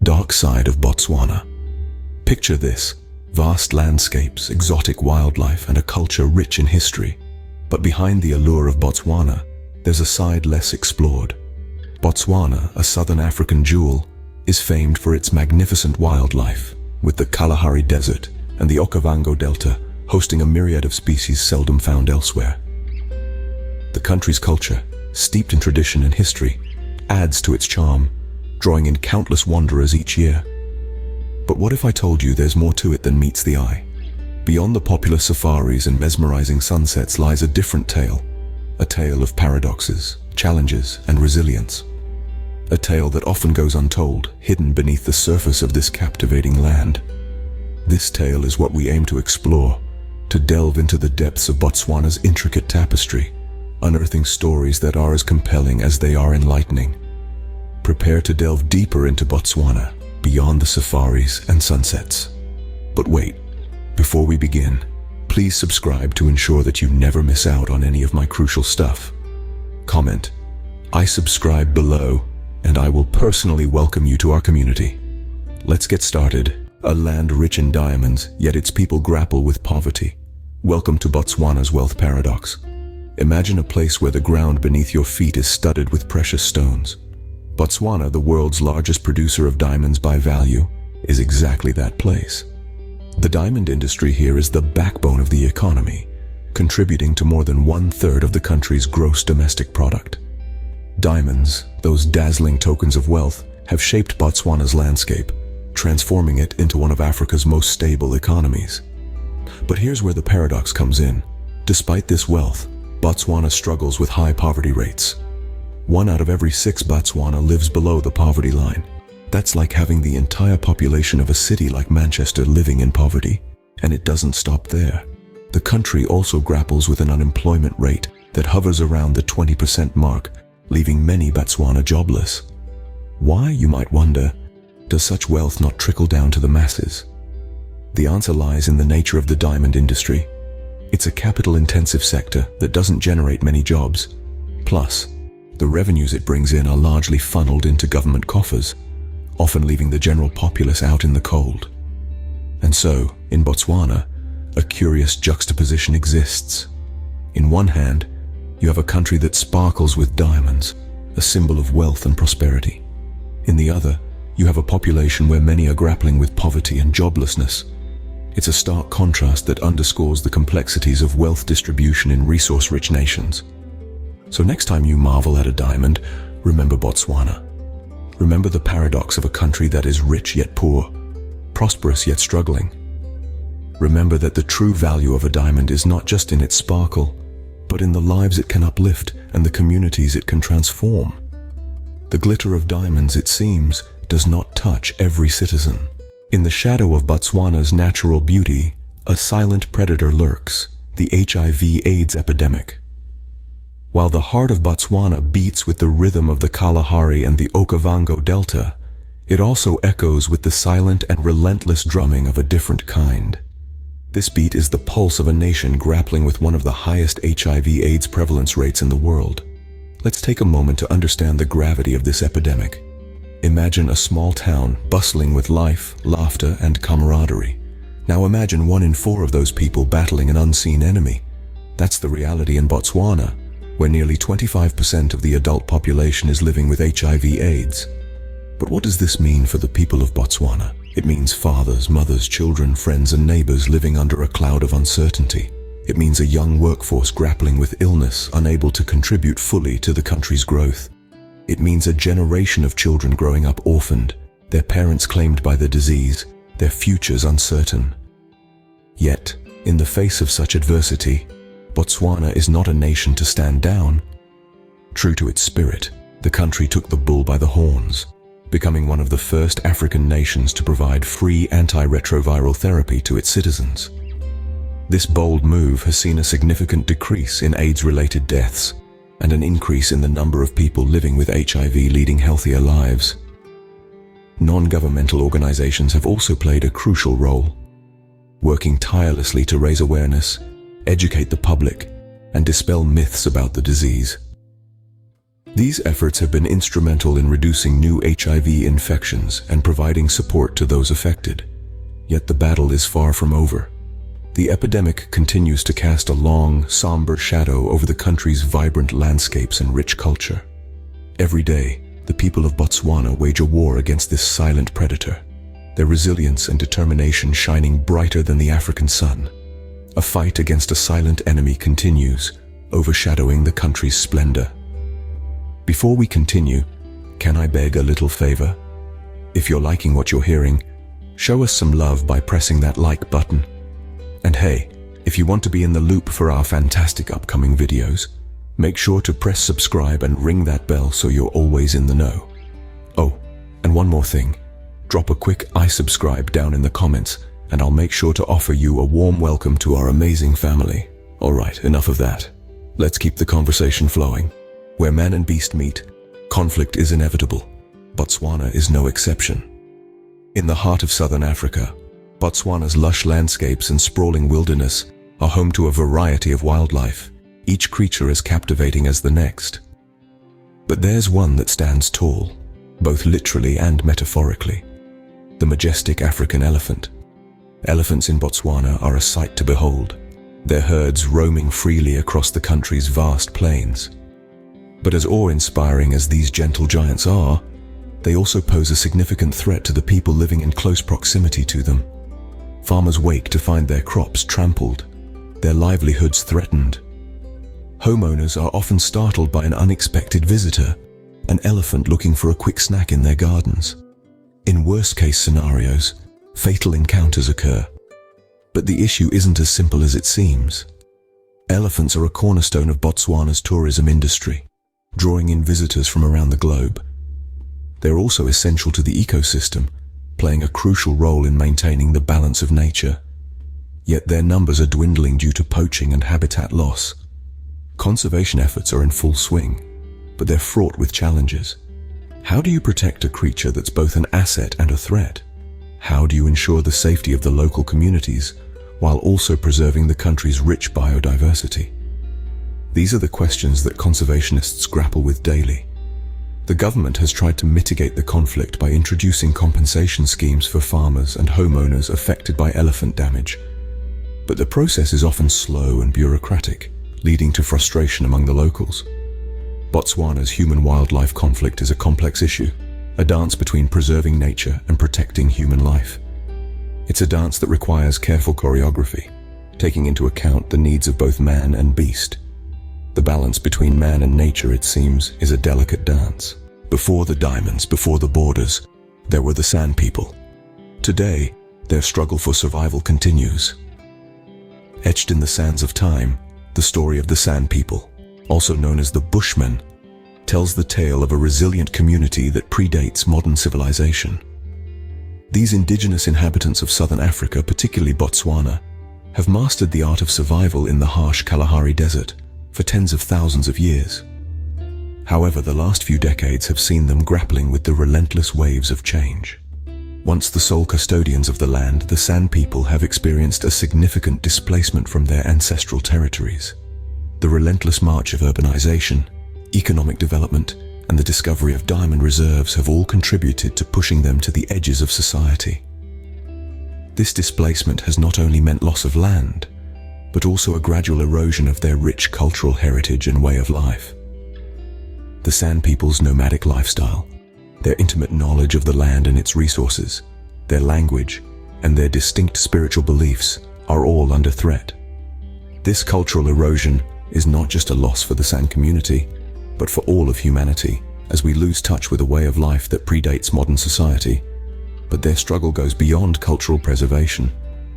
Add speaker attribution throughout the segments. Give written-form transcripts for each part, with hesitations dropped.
Speaker 1: dark side of Botswana. Picture this: vast landscapes, exotic wildlife, and a culture rich in history. But behind the allure of Botswana, there's a side less explored. Botswana, a southern African jewel, is famed for its magnificent wildlife, with the Kalahari Desert and the Okavango Delta hosting a myriad of species seldom found elsewhere. The country's culture, steeped in tradition and history, adds to its charm, drawing in countless wanderers each year. But what if I told you there's more to it than meets the eye? Beyond the popular safaris and mesmerizing sunsets lies a different tale, a tale of paradoxes, challenges, and resilience. A tale that often goes untold, hidden beneath the surface of this captivating land. This tale is what we aim to explore, to delve into the depths of Botswana's intricate tapestry, unearthing stories that are as compelling as they are enlightening. Prepare to delve deeper into Botswana, beyond the safaris and sunsets. But wait, before we begin, please subscribe to ensure that you never miss out on any of my crucial stuff. Comment, "I subscribe" below, and I will personally welcome you to our community. Let's get started. A land rich in diamonds, yet its people grapple with poverty. Welcome to Botswana's wealth paradox. Imagine a place where the ground beneath your feet is studded with precious stones. Botswana, the world's largest producer of diamonds by value, is exactly that place. The diamond industry here is the backbone of the economy, contributing to more than 1/3 of the country's gross domestic product. Diamonds, those dazzling tokens of wealth, have shaped Botswana's landscape, transforming it into one of Africa's most stable economies. But here's where the paradox comes in. Despite this wealth, Botswana struggles with high poverty rates. 1 out of every 6 Botswana lives below the poverty line. That's like having the entire population of a city like Manchester living in poverty. And it doesn't stop there. The country also grapples with an unemployment rate that hovers around the 20% mark, leaving many Botswana jobless. Why, you might wonder, does such wealth not trickle down to the masses? The answer lies in the nature of the diamond industry. It's a capital-intensive sector that doesn't generate many jobs. Plus, the revenues it brings in are largely funneled into government coffers, often leaving the general populace out in the cold. And so, in Botswana, a curious juxtaposition exists. In one hand, you have a country that sparkles with diamonds, a symbol of wealth and prosperity. In the other, you have a population where many are grappling with poverty and joblessness. It's a stark contrast that underscores the complexities of wealth distribution in resource-rich nations. So next time you marvel at a diamond, remember Botswana. Remember the paradox of a country that is rich yet poor, prosperous yet struggling. Remember that the true value of a diamond is not just in its sparkle, but in the lives it can uplift and the communities it can transform. The glitter of diamonds, it seems, does not touch every citizen. In the shadow of Botswana's natural beauty, a silent predator lurks, the HIV/AIDS epidemic. While the heart of Botswana beats with the rhythm of the Kalahari and the Okavango Delta, it also echoes with the silent and relentless drumming of a different kind. This beat is the pulse of a nation grappling with one of the highest HIV/AIDS prevalence rates in the world. Let's take a moment to understand the gravity of this epidemic. Imagine a small town bustling with life, laughter, and camaraderie. Now imagine 1 in 4 of those people battling an unseen enemy. That's the reality in Botswana, where nearly 25% of the adult population is living with HIV/AIDS. But what does this mean for the people of Botswana? It means fathers, mothers, children, friends, and neighbors living under a cloud of uncertainty. It means a young workforce grappling with illness, unable to contribute fully to the country's growth. It means a generation of children growing up orphaned, their parents claimed by the disease, their futures uncertain. Yet, in the face of such adversity, Botswana is not a nation to stand down. True to its spirit, the country took the bull by the horns, becoming one of the first African nations to provide free antiretroviral therapy to its citizens. This bold move has seen a significant decrease in AIDS-related deaths and an increase in the number of people living with HIV leading healthier lives. Non-governmental organizations have also played a crucial role, working tirelessly to raise awareness, educate the public, and dispel myths about the disease. These efforts have been instrumental in reducing new HIV infections and providing support to those affected. Yet the battle is far from over. The epidemic continues to cast a long, somber shadow over the country's vibrant landscapes and rich culture. Every day, the people of Botswana wage a war against this silent predator, their resilience and determination shining brighter than the African sun. A fight against a silent enemy continues, overshadowing the country's splendor. Before we continue, can I beg a little favor? If you're liking what you're hearing, show us some love by pressing that like button. And hey, if you want to be in the loop for our fantastic upcoming videos, make sure to press subscribe and ring that bell so you're always in the know. Oh, and one more thing. Drop a quick "I subscribe" down in the comments, and I'll make sure to offer you a warm welcome to our amazing family. Alright, enough of that. Let's keep the conversation flowing. Where man and beast meet, conflict is inevitable. Botswana is no exception. In the heart of southern Africa, Botswana's lush landscapes and sprawling wilderness are home to a variety of wildlife, each creature as captivating as the next. But there's one that stands tall, both literally and metaphorically: the majestic African elephant. Elephants in Botswana are a sight to behold, their herds roaming freely across the country's vast plains. But as awe-inspiring as these gentle giants are, they also pose a significant threat to the people living in close proximity to them. Farmers wake to find their crops trampled, their livelihoods threatened. Homeowners are often startled by an unexpected visitor, an elephant looking for a quick snack in their gardens. In worst-case scenarios, fatal encounters occur. But the issue isn't as simple as it seems. Elephants are a cornerstone of Botswana's tourism industry, drawing in visitors from around the globe. They're also essential to the ecosystem, playing a crucial role in maintaining the balance of nature. Yet their numbers are dwindling due to poaching and habitat loss. Conservation efforts are in full swing, but they're fraught with challenges. How do you protect a creature that's both an asset and a threat? How do you ensure the safety of the local communities while also preserving the country's rich biodiversity? These are the questions that conservationists grapple with daily. The government has tried to mitigate the conflict by introducing compensation schemes for farmers and homeowners affected by elephant damage. But the process is often slow and bureaucratic, leading to frustration among the locals. Botswana's human-wildlife conflict is a complex issue, a dance between preserving nature and protecting human life. It's a dance that requires careful choreography, taking into account the needs of both man and beast. The balance between man and nature, it seems, is a delicate dance. Before the diamonds, before the borders, there were the Sand People. Today, their struggle for survival continues. Etched in the sands of time, the story of the Sand People, also known as the Bushmen, tells the tale of a resilient community that predates modern civilization. These indigenous inhabitants of southern Africa, particularly Botswana, have mastered the art of survival in the harsh Kalahari Desert for tens of thousands of years. However, the last few decades have seen them grappling with the relentless waves of change. Once the sole custodians of the land, the Sand People have experienced a significant displacement from their ancestral territories. The relentless march of urbanization, economic development, and the discovery of diamond reserves have all contributed to pushing them to the edges of society. This displacement has not only meant loss of land, but also a gradual erosion of their rich cultural heritage and way of life. The Sand People's nomadic lifestyle, their intimate knowledge of the land and its resources, their language, and their distinct spiritual beliefs are all under threat. This cultural erosion is not just a loss for the Sand community, but for all of humanity, as we lose touch with a way of life that predates modern society. But their struggle goes beyond cultural preservation.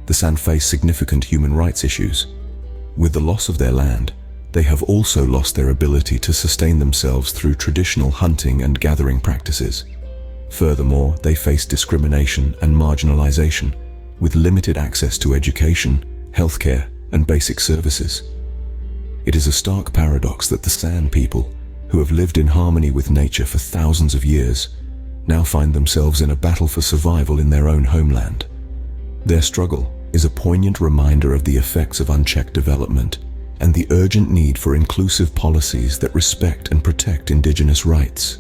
Speaker 1: The Sand face significant human rights issues. With the loss of their land, they have also lost their ability to sustain themselves through traditional hunting and gathering practices. Furthermore, they face discrimination and marginalization, with limited access to education, healthcare, and basic services. It is a stark paradox that the Sand People, who have lived in harmony with nature for thousands of years, now find themselves in a battle for survival in their own homeland. Their struggle is a poignant reminder of the effects of unchecked development, and the urgent need for inclusive policies that respect and protect indigenous rights.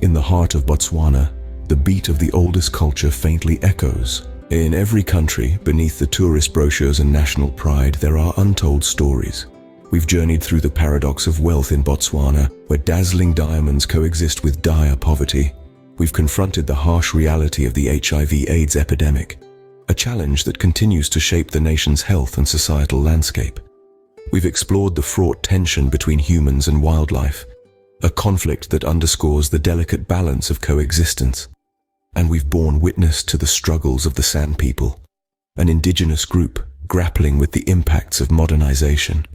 Speaker 1: In the heart of Botswana, the beat of the oldest culture faintly echoes. In every country, beneath the tourist brochures and national pride, there are untold stories. We've journeyed through the paradox of wealth in Botswana, where dazzling diamonds coexist with dire poverty. We've confronted the harsh reality of the HIV/AIDS epidemic, a challenge that continues to shape the nation's health and societal landscape. We've explored the fraught tension between humans and wildlife, a conflict that underscores the delicate balance of coexistence. And we've borne witness to the struggles of the San people, an indigenous group grappling with the impacts of modernization.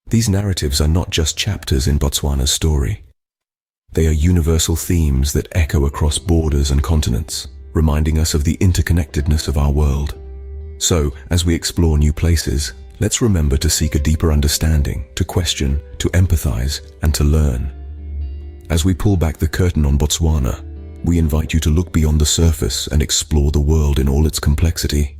Speaker 1: These narratives are not just chapters in Botswana's story. They are universal themes that echo across borders and continents, reminding us of the interconnectedness of our world. So, as we explore new places, let's remember to seek a deeper understanding, to question, to empathize, and to learn. As we pull back the curtain on Botswana, we invite you to look beyond the surface and explore the world in all its complexity.